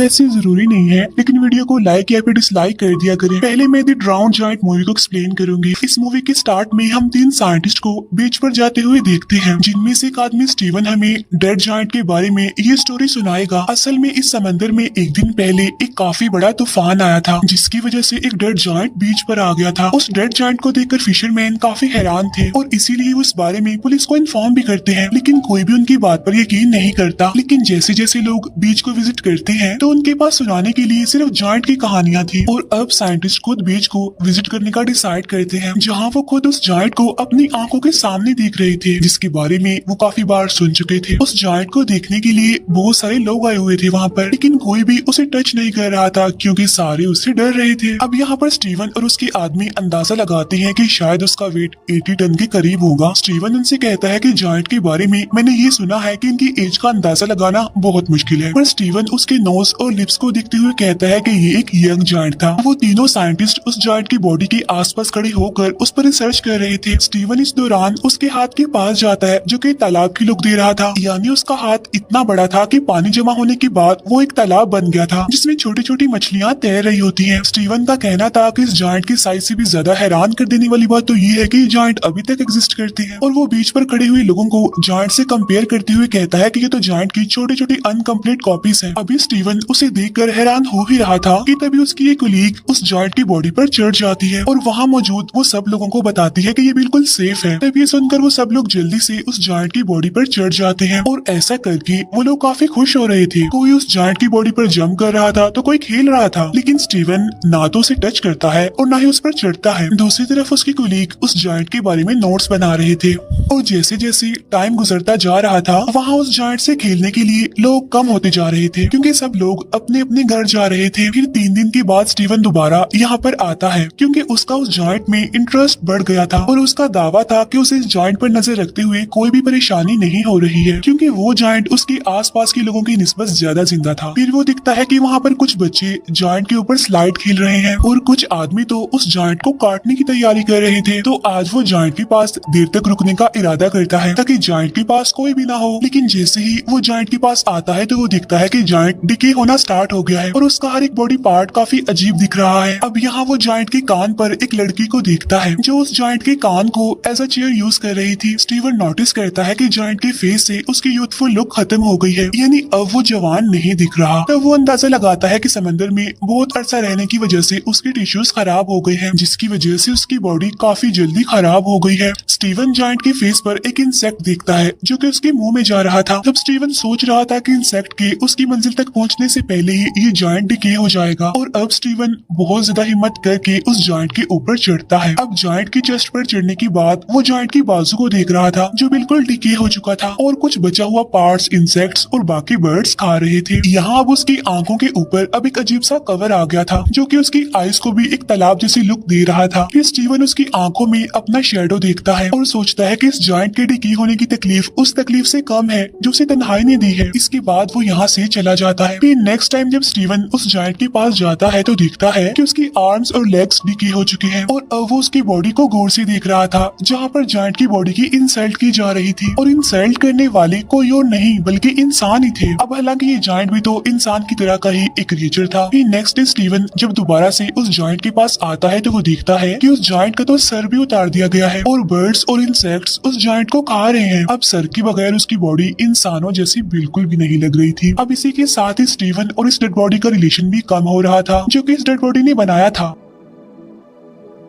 वैसे जरूरी नहीं है, लेकिन वीडियो को लाइक या फिर डिसलाइक कर दिया करें। पहले मैं द ड्राउन जायंट मूवी को एक्सप्लेन करूंगी। इस मूवी के स्टार्ट में हम 3 साइंटिस्ट को बीच पर जाते हुए देखते हैं, जिनमें से एक आदमी स्टीवन हमें डेड जायंट के बारे में ये स्टोरी सुनाएगा। असल में इस समंदर में एक दिन पहले एक काफी बड़ा तूफान आया था, जिसकी वजह से एक डेड जायंट बीच पर आ गया था। उस डेड जायंट को देखकर फिशरमैन काफी हैरान थे और इसीलिए उस बारे में पुलिस को इन्फॉर्म भी करते हैं, लेकिन कोई भी उनकी बात पर यकीन नहीं करता। लेकिन जैसे जैसे लोग बीच को विजिट करते हैं तो उनके पास सुनाने के लिए सिर्फ जायंट की कहानियां थी। और अब साइंटिस्ट खुद बीच को विजिट करने का डिसाइड करते हैं, जहाँ वो खुद उस जायंट को अपनी आंखों के सामने देख रहे थे, जिसके बारे में वो काफी बार सुन चुके थे। उस जायंट को देखने के लिए बहुत सारे लोग आए हुए थे वहाँ पर, लेकिन कोई भी उसे टच नहीं कर रहा था क्योंकि सारे उससे डर रहे थे। अब यहाँ पर स्टीवन और उसके आदमी अंदाजा लगाते हैं कि शायद उसका वेट 80 टन के करीब होगा। स्टीवन उनसे कहता है कि जायंट के बारे में मैंने ये सुना है कि इनकी एज का अंदाजा लगाना बहुत मुश्किल है, पर स्टीवन उसके नोज और लिप्स को देखते हुए कहता है कि ये एक यंग जायंट था। वो तीनों साइंटिस्ट उस जायंट की बॉडी के आसपास खड़े होकर उस पर रिसर्च कर रहे थे। स्टीवन इस दौरान उसके हाथ के पास जाता है, जो कि तालाब की लुक दे रहा था, यानी उसका हाथ इतना बड़ा था कि पानी जमा होने के बाद वो एक तालाब बन गया था, जिसमें छोटी छोटी मछलियां तैर रही होती हैं। स्टीवन का कहना था कि इस जायंट की साइज से भी ज्यादा हैरान कर देने वाली बात तो ये है कि जायंट अभी तक एग्जिस्ट करते हैं। और वो बीच पर खड़े हुए लोगों को जायंट से कंपेयर करते हुए कहता है कि ये तो जायंट की छोटी छोटी अनकम्प्लीट कॉपीज हैं। अभी स्टीवन उसे देखकर हैरान हो ही रहा था कि तभी उसकी एक कलीग उस जायंट की बॉडी पर चढ़ जाती है और वहाँ मौजूद वो सब लोगों को बताती है कि ये बिल्कुल सेफ है। तब ये सुनकर वो सब लोग जल्दी से उस जायंट की बॉडी पर चढ़ जाते हैं और ऐसा करके वो लोग काफी खुश हो रहे थे। कोई उस जायंट की बॉडी पर जंप कर रहा था तो कोई खेल रहा था, लेकिन स्टीवन ना तो उसे टच करता है और ना ही उस पर चढ़ता है। दूसरी तरफ उसकी कलीग उस जायंट के बारे में नोट्स बना रहे थे और जैसे जैसे टाइम गुजरता जा रहा था वहाँ उस जायंट से खेलने के लिए लोग कम होते जा रहे थे, क्योंकि सब लोग अपने अपने घर जा रहे थे। फिर 3 दिन के बाद स्टीवन दोबारा यहाँ पर आता है, क्योंकि उसका उस जायंट में इंटरेस्ट बढ़ गया था और उसका दावा था कि उसे इस जायंट पर नजर रखते हुए कोई भी परेशानी नहीं हो रही है, क्योंकि वो जायंट उसके आसपास के लोगों की निस्बत ज्यादा जिंदा था। फिर वो दिखता है कि वहाँ पर कुछ बच्चे जायंट के ऊपर स्लाइड खेल रहे हैं और कुछ आदमी तो उस जायंट को काटने की तैयारी कर रहे थे। तो आज वो जायंट के पास देर तक रुकने का इरादा करता है ताकि जायंट के पास कोई भी ना हो, लेकिन जैसे ही वो जायंट के पास आता है तो वो दिखता है कि जायंट डिके होना स्टार्ट हो गया है और उसका हर एक बॉडी पार्ट काफी अजीब दिख रहा है। अब यहाँ वो जायंट के कान पर एक लड़की को देखता है जो उस जायंट के कान को एज अ चेयर यूज कर रही थी। स्टीवन नोटिस करता है कि जायंट के फेस से उसकी यूथफुल लुक खत्म हो गई है, यानी अब वो जवान नहीं दिख रहा। तब वो अंदाजा लगाता है कि समंदर में बहुत अरसा रहने की वजह से उसके टिश्यूज खराब हो गए हैं, जिसकी वजह से उसकी बॉडी काफी जल्दी खराब हो गई है। स्टीवन जायंट के फेस पर एक इंसेक्ट देखता है जो कि उसके मुंह में जा रहा था। तब स्टीवन सोच रहा था कि इंसेक्ट के उसकी मंजिल तक पहुंचने से पहले ही ये जायंट डिके हो जाएगा और अब स्टीवन बहुत ज्यादा हिम्मत करके उस जायंट के ऊपर चढ़ता है। अब जायंट की चेस्ट पर चढ़ने के बाद वो जायंट की बाजू को देख रहा था जो बिल्कुल डिके हो चुका था और कुछ बचा हुआ पार्ट्स इंसेक्ट्स और बाकी बर्ड्स खा रहे थे। यहाँ अब उसकी आंखों के ऊपर अब एक अजीब सा कवर आ गया था जो कि उसकी आईज को भी एक तालाब जैसी लुक दे रहा था। फिर स्टीवन उसकी आंखों में अपना शेडो देखता है और सोचता है कि इस जायंट के डिके होने की तकलीफ उस तकलीफ से कम है जो उसे तन्हाई ने दी है। इसके बाद वो यहाँ से चला जाता है। फिर नेक्स्ट टाइम जब स्टीवन उस जायंट के पास जाता है तो दिखता है कि उसकी आर्म्स और लेग्स डिके हो चुके हैं और अब वो उसकी बॉडी को गौर से देख रहा था, जहाँ पर जायंट की बॉडी की इंसल्ट की जा रही थी और इंसल्ट करने वाले कोई और नहीं बल्कि इंसान ही थे। अब हालांकि ये जायंट भी तो इंसान की तरह का ही एक क्रिएचर था। फिर नेक्स्ट डे स्टीवन जब दोबारा से उस जायंट के पास आता है तो वो देखता है कि उस जायंट का तो सर भी उतार दिया गया है और बर्ड्स और इंसेक्ट्स उस जायंट को खा रहे हैं। अब सर के बगैर उसकी बॉडी इंसानों जैसी बिल्कुल भी नहीं लग रही थी। अब इसी के साथ ही स्टीवन और इस डेड बॉडी का रिलेशन भी कम हो रहा था जो कि इस डेड बॉडी ने बनाया था।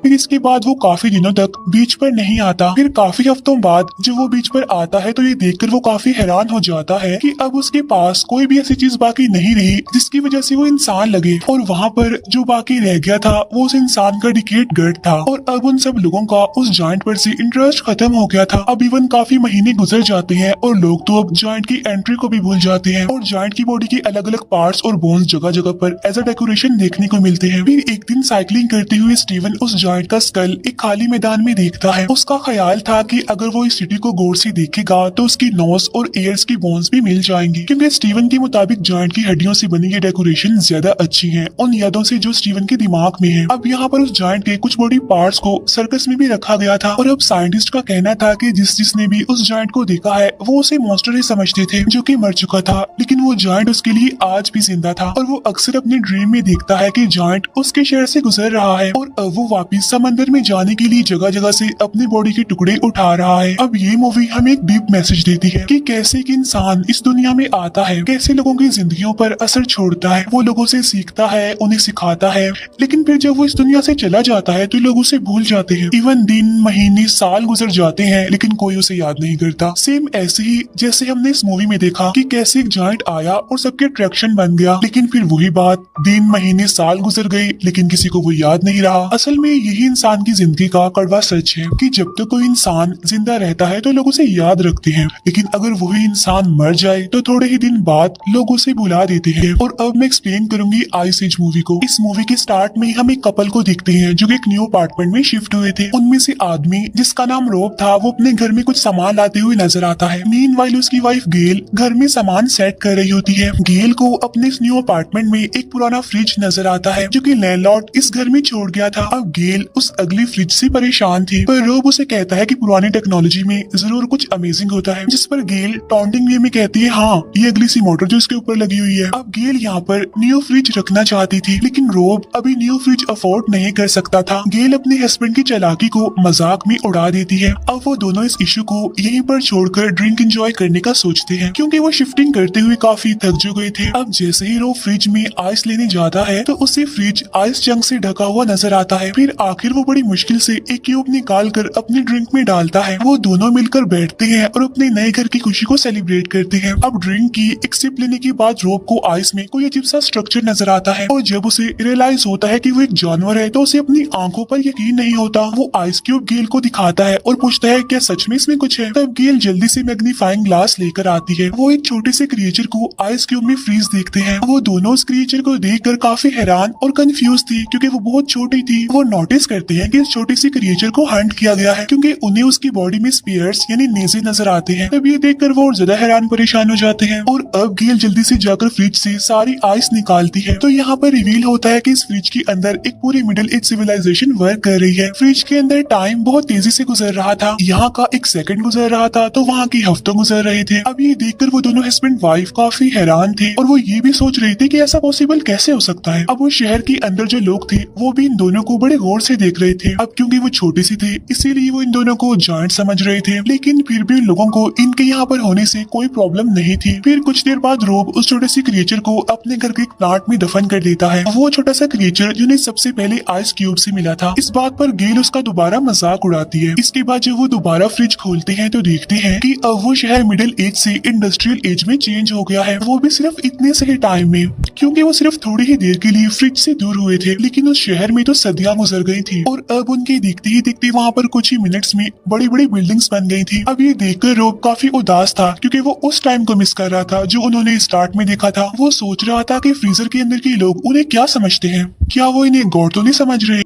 फिर इसके बाद वो काफी दिनों तक बीच पर नहीं आता। फिर काफी हफ्तों बाद जब वो बीच पर आता है तो ये देखकर वो काफी हैरान हो जाता है कि अब उसके पास कोई भी ऐसी चीज बाकी नहीं रही जिसकी वजह से वो इंसान लगे और वहाँ पर जो बाकी रह गया था वो उस इंसान का डिकेट गर्ट था और अब उन सब लोगों का उस जायंट पर से इंटरेस्ट खत्म हो गया था। अब इवन काफी महीने गुजर जाते हैं और लोग तो अब जायंट की एंट्री को भी भूल जाते हैं और जायंट की बॉडी के अलग अलग पार्ट्स और बोन्स जगह जगह पर एज अ डेकोरेशन देखने को मिलते हैं। फिर एक दिन साइकिलिंग करते हुए स्टीवन उस जायंट का स्कल एक खाली मैदान में देखता है। उसका ख्याल था कि अगर वो इस सिटी को गौर से देखेगा तो उसकी नोज और एयर्स की बोन्स भी मिल जाएंगी, क्योंकि स्टीवन के मुताबिक जायंट की हड्डियों से बनी ये डेकोरेशन ज्यादा अच्छी है उन यादों से जो स्टीवन के दिमाग में है। अब यहाँ पर उस जायंट के कुछ बॉडी पार्ट्स को सर्कस में भी रखा गया था और अब साइंटिस्ट का कहना था कि जिसने भी उस जायंट को देखा है वो उसे मॉन्स्टर ही समझते थे जो कि मर चुका था, लेकिन वो जायंट उसके लिए आज भी जिंदा था और वो अक्सर अपने ड्रीम में देखता है कि जायंट उसके शहर से गुजर रहा है और अब वो वापिस समंदर में जाने के लिए जगह जगह से अपनी बॉडी के टुकड़े उठा रहा है। अब ये मूवी हमें एक डीप मैसेज देती है कि कैसे एक इंसान इस दुनिया में आता है, कैसे लोगों की जिंदगियों पर असर छोड़ता है, वो लोगों से सीखता है, उन्हें सिखाता है, लेकिन फिर जब वो इस दुनिया से चला जाता है तो लोग उसे भूल जाते हैं। इवन दिन, महीने, साल गुजर जाते हैं लेकिन कोई उसे याद नहीं करता। सेम ऐसे ही जैसे हमने इस मूवी में देखा कि कैसे एक जायंट आया और सबके अट्रैक्शन बन गया, लेकिन फिर वही बात, दिन, महीने, साल गुजर गए लेकिन किसी को वो याद नहीं रहा। असल में यही इंसान की जिंदगी का कड़वा सच है कि जब तक कोई इंसान जिंदा रहता है तो लोग उसे याद रखते हैं, लेकिन अगर वही इंसान मर जाए तो थोड़े ही दिन बाद लोग उसे भुला देते हैं। और अब मैं एक्सप्लेन करूंगी आइस एज मूवी को। इस मूवी के स्टार्ट में हम एक कपल को देखते हैं जो एक न्यू अपार्टमेंट में शिफ्ट हुए थे। उनमें से आदमी जिसका नाम रोब था वो अपने घर में कुछ सामान लाते हुए नजर आता है। मीनवाइल उसकी वाइफ गेल घर में सामान सेट कर रही होती है। गेल को अपने इस न्यू अपार्टमेंट में एक पुराना फ्रिज नजर आता है जो कि लैंडलॉर्ड इस घर में छोड़ गया था। अब गेल उस अगली फ्रिज से परेशान थी, पर रोब उसे कहता है कि पुरानी टेक्नोलॉजी में जरूर कुछ अमेजिंग होता है, जिस पर गेल टॉन्टिंग वे में कहती है हाँ ये अगली सी मोटर जो इसके ऊपर लगी हुई है। अब गेल यहाँ पर न्यू फ्रिज रखना चाहती थी, लेकिन रोब अभी न्यू फ्रिज अफोर्ड नहीं कर सकता था। गेल अपने हस्बैंड की चालाकी को मजाक में उड़ा देती है। अब वो दोनों इस इशू को यहीं पर छोड़कर ड्रिंक एंजॉय करने का सोचते हैं, क्योंकि वो शिफ्टिंग करते हुए काफी थक जो गए थे। अब जैसे ही रोब फ्रिज में आइस लेने जाता है तो उसे फ्रिज आइस चंक से ढका हुआ नजर आता है। फिर आखिर वो बड़ी मुश्किल से एक क्यूब निकाल कर अपनी ड्रिंक में डालता है। वो दोनों मिलकर बैठते हैं और अपने नए घर की खुशी को सेलिब्रेट करते हैं। अब ड्रिंक की एक सिप लेने के बाद रोब को आइस में कोई अजीब सा स्ट्रक्चर नजर आता है और जब उसे रियलाइज होता है कि वो एक जानवर है तो उसे अपनी आंखों पर यकीन नहीं होता। वो आइस क्यूब गेल को दिखाता है और पूछता है क्या सच में इसमें कुछ है। तब गेल जल्दी से मैग्नीफाइंग ग्लास लेकर आती है। वो एक छोटे से क्रिएचर को आइस क्यूब में फ्रीज देखते हैं। वो दोनों उस क्रिएचर को देखकर काफी हैरान और कंफ्यूज थी, क्योंकि वो बहुत छोटी थी। वो नोटिस करते हैं कि इस छोटे से क्रिएचर को हंट किया गया है, क्योंकि उन्हें उसकी बॉडी में स्पीयर्स यानी नेज़े नजर आते हैं। तब ये देखकर वो और ज्यादा हैरान परेशान हो जाते हैं और अब गेल जल्दी से जाकर फ्रिज से सारी आइस निकालती है। तो यहाँ पर रिवील होता है कि इस फ्रिज के अंदर एक पूरी मिडिल एज सिविलाइजेशन वर्क कर रही है। फ्रिज के अंदर टाइम बहुत तेजी से गुजर रहा था। यहाँ का एक सेकंड गुजर रहा था तो वहाँ के हफ्तों गुजर रहे थे। अब ये देखकर वो दोनों हस्बैंड वाइफ काफी हैरान थे और वो ये भी सोच रहे थे कि ऐसा पॉसिबल कैसे हो सकता है। अब वो शहर के अंदर जो लोग थे वो भी इन दोनों को बड़े गौर से देख रहे थे। अब क्योंकि वो छोटे से थे इसीलिए वो इन दोनों को जायंट समझ रहे थे, लेकिन फिर भी उन लोगों को इनके यहाँ पर होने से कोई प्रॉब्लम नहीं थी। फिर कुछ देर बाद रोब उस छोटे से क्रिएचर को अपने घर के एक प्लांट में दफन कर देता है। वो छोटा सा क्रिएचर जिन्हें सबसे पहले आइस क्यूब से मिला था। इस बात पर गेल उसका दोबारा मजाक उड़ाती है। इसके बाद जब वो दोबारा फ्रिज खोलते हैं तो देखते हैं कि अब वो शहर मिडिल एज से इंडस्ट्रियल एज में चेंज हो गया है, वो भी सिर्फ इतने से टाइम में, क्योंकि वो सिर्फ थोड़ी ही देर के लिए फ्रिज से दूर हुए थे, लेकिन उस शहर में तो सदियां गुजर गई थी और अब उनके देखते ही देखते वहाँ पर कुछ ही मिनट्स में बड़ी बड़ी बिल्डिंग्स बन गई थी। अब ये देखकर रोब काफी उदास था, क्योंकि वो उस टाइम को मिस कर रहा था जो उन्होंने स्टार्ट में देखा था। वो सोच रहा था कि फ्रीजर के अंदर के लोग उन्हें क्या समझते हैं, क्या वो इन्हें गौर तो नहीं समझ रहे।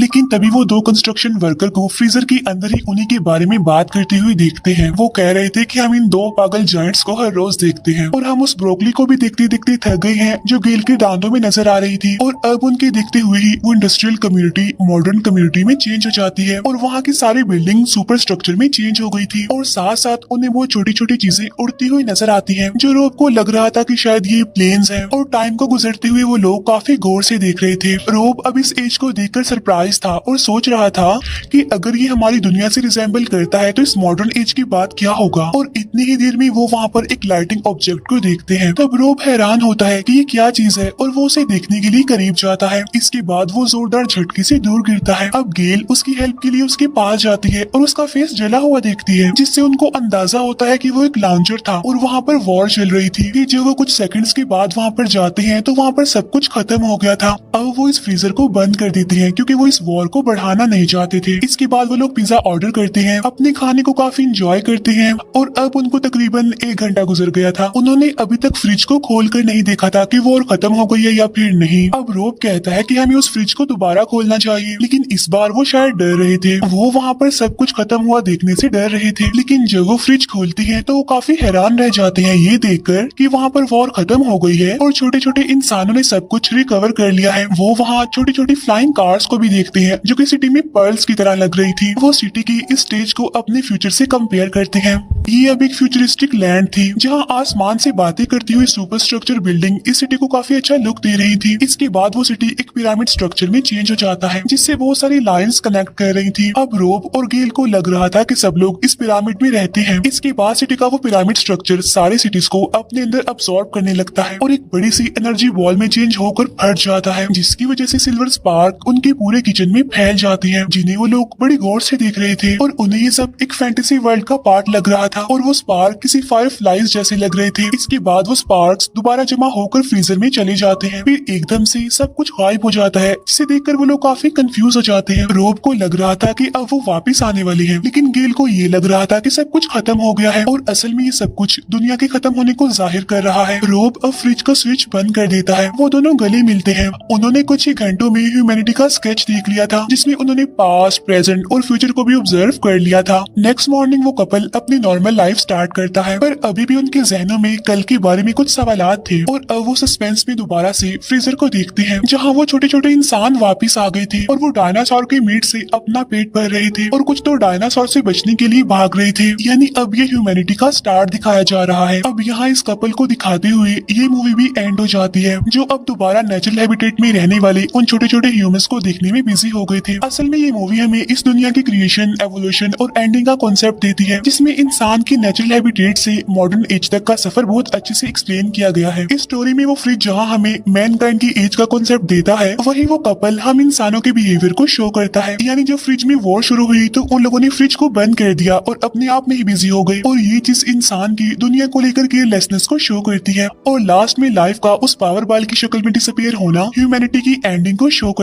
लेकिन तभी वो दो कंस्ट्रक्शन वर्कर को फ्रीजर के अंदर ही उन्हीं के बारे में बात करते हुए देखते हैं। वो कह रहे थे कि हम इन दो पागल जायंट्स को हर रोज देखते हैं और हम उस ब्रोकली को भी देखते देखते थक गए हैं जो गेल के दांतों में नजर आ रही थी। और अब उनके देखते हुए ही वो इंडस्ट्रियल कम्युनिटी मॉडर्न कम्युनिटी में चेंज हो जाती है और वहाँ की सारी बिल्डिंग सुपर स्ट्रक्चर में चेंज हो गई थी और साथ साथ उन्हें वो छोटी छोटी चीजें उड़ती हुई नजर आती है, जो रोब को लग रहा था कि शायद ये प्लेन्स हैं। और टाइम को गुजरते हुए वो लोग काफी गौर से देख रहे थे। रोब अब इस एज को देखकर सरप्राइज था और सोच रहा था कि अगर ये हमारी दुनिया से रिजेंबल करता है तो इस मॉडर्न एज की बात क्या होगा। और इतनी ही देर में वो वहाँ पर एक लाइटिंग ऑब्जेक्ट को देखते हैं। तब रोब हैरान होता है कि ये क्या चीज है और वो उसे देखने के लिए करीब जाता है। इसके बाद वो जोरदार झटके से दूर गिरता है। अब गेल उसकी हेल्प के लिए उसके पास जाती है और उसका फेस जला हुआ देखती है, जिससे उनको अंदाजा होता है कि वो एक लाउंजर था और वहाँ पर वॉर चल रही थी। कि जब वो कुछ सेकंड्स के बाद वहाँ पर जाते हैं तो वहाँ पर सब कुछ खत्म हो गया था। अब वो इस फ्रीजर को बंद कर देते हैं, क्योंकि वो इस वॉर को बढ़ाना नहीं चाहते थे। इसके बाद वो लोग पिज्जा ऑर्डर करते हैं, अपने खाने को काफी इंजॉय करते हैं और अब उनको तकरीबन 1 घंटा गुजर गया था। उन्होंने अभी तक फ्रिज को खोल कर नहीं देखा था कि वॉर खत्म हो गई है या फिर नहीं। अब रोब कहता है कि हमें उस फ्रिज को दोबारा खोलना चाहिए, लेकिन इस बार वो शायद डर रहे थे। वो वहाँ पर सब कुछ खत्म हुआ देखने से डर रहे थे, लेकिन जब वो फ्रिज खोलते हैं तो वो काफी हैरान रह जाते हैं ये देखकर कि वहाँ पर वॉर खत्म हो गई है और छोटे छोटे इंसानों ने सब कुछ रिकवर कर लिया है। वो वहाँ छोटी छोटी फ्लाइंग कार्स को भी देखते हैं जो कि सिटी में पर्ल्स की तरह लग रही थी। वो सिटी की इस स्टेज को अपने फ्यूचर से कंपेयर करते हैं। ये अब एक फ्यूचरिस्टिक लैंड थी जहाँ आसमान से बातें करती हुई सुपर स्ट्रक्चर बिल्डिंग इस सिटी को काफी अच्छा लुक दे रही थी। इसके बाद वो सिटी एक पिरामिड स्ट्रक्चर में चेंज हो जाता है जिससे बहुत सारी लाइंस कनेक्ट कर रही थी। अब रोब और गेल को लग रहा था कि सब लोग इस पिरामिड में रहते हैं। इसके बाद सिटी का वो पिरामिड स्ट्रक्चर सारे सिटीज को अपने अंदर अब्सॉर्ब करने लगता है और एक बड़ी सी एनर्जी वॉल में चेंज होकर फट जाता है, जिसकी वजह से सिल्वर स्पार्क उनके पूरे किचन में फैल जाते हैं, जिन्हें वो लोग बड़ी गौर से देख रहे थे और उन्हें ये सब एक फैंटेसी वर्ल्ड का पार्ट लग रहा था और वो स्पार्क किसी फायर फ्लाइज जैसे लग रहे थे। इसके बाद वो स्पार्क्स दोबारा जमा होकर फ्रीजर में चले जाते हैं, फिर एकदम से सब कुछ गायब हो जाता है, जिसे देखकर वो लोग काफी कंफ्यूज हो जाते हैं। रोब को लग रहा था कि अब वो वापस आने वाली है, लेकिन गेल को ये लग रहा था कि सब कुछ खत्म हो गया है और असल में ये सब कुछ दुनिया के खत्म होने को जाहिर कर रहा है। रोब अब फ्रिज का स्विच बंद कर देता है। वो दोनों गले मिलते हैं। उन्होंने कुछ ही घंटों में ह्यूमैनिटी का स्केच देख लिया था जिसमें उन्होंने पास्ट, प्रेजेंट और फ्यूचर को भी ऑब्जर्व कर लिया था। नेक्स्ट मॉर्निंग वो कपल अपनी नॉर्मल लाइफ स्टार्ट करता है, पर अभी भी उनके जहनों में कल के बारे में कुछ सवालात थे और अब वो सस्पेंस में दोबारा से फ्रीजर को देखते हैं जहाँ वो छोटे छोटे इंसान वापिस आ गए थे और वो डायनासोर के मीट से अपना पेट भर रहे थे और कुछ तो डायनासोर से बचने के लिए भाग रहे थे। यानी अब ये ह्यूमैनिटी का स्टार्ट दिखाया जा रहा है। अब यहाँ इस कपल को दिखाते हुए ये मूवी भी एंड हो जाती है, जो अब दोबारा नेचुरल हैबिटेट में रहने वाले उन छोटे छोटे ह्यूमंस को देखने में बिजी हो गए थे। असल में ये मूवी हमें इस दुनिया की क्रिएशन, एवोल्यूशन और एंडिंग का कॉन्सेप्ट देती है, जिसमें इंसान की नेचुरल हैबिटेट से मॉडर्न एज तक का सफर बहुत अच्छे से एक्सप्लेन किया गया है। इस स्टोरी में वो फ्रिज जहाँ हमें मैनकाइंड की एज का कॉन्सेप्ट देता है, वही वो कपल हम इंसानों के बिहेवियर को शो करता है। यानी जब फ्रिज में वॉर शुरू हुई तो उन लोगों ने फ्रिज को बंद कर दिया और अपने आप में ही बिजी हो गए और ये चीज इंसान की दुनिया को लेकर केयरलेसनेस को शो करती है और लास्ट में लाइफ का उस पावर बॉल की शक्ल में डिसअपीयर होना ह्यूमैनिटी की एंडिंग को शो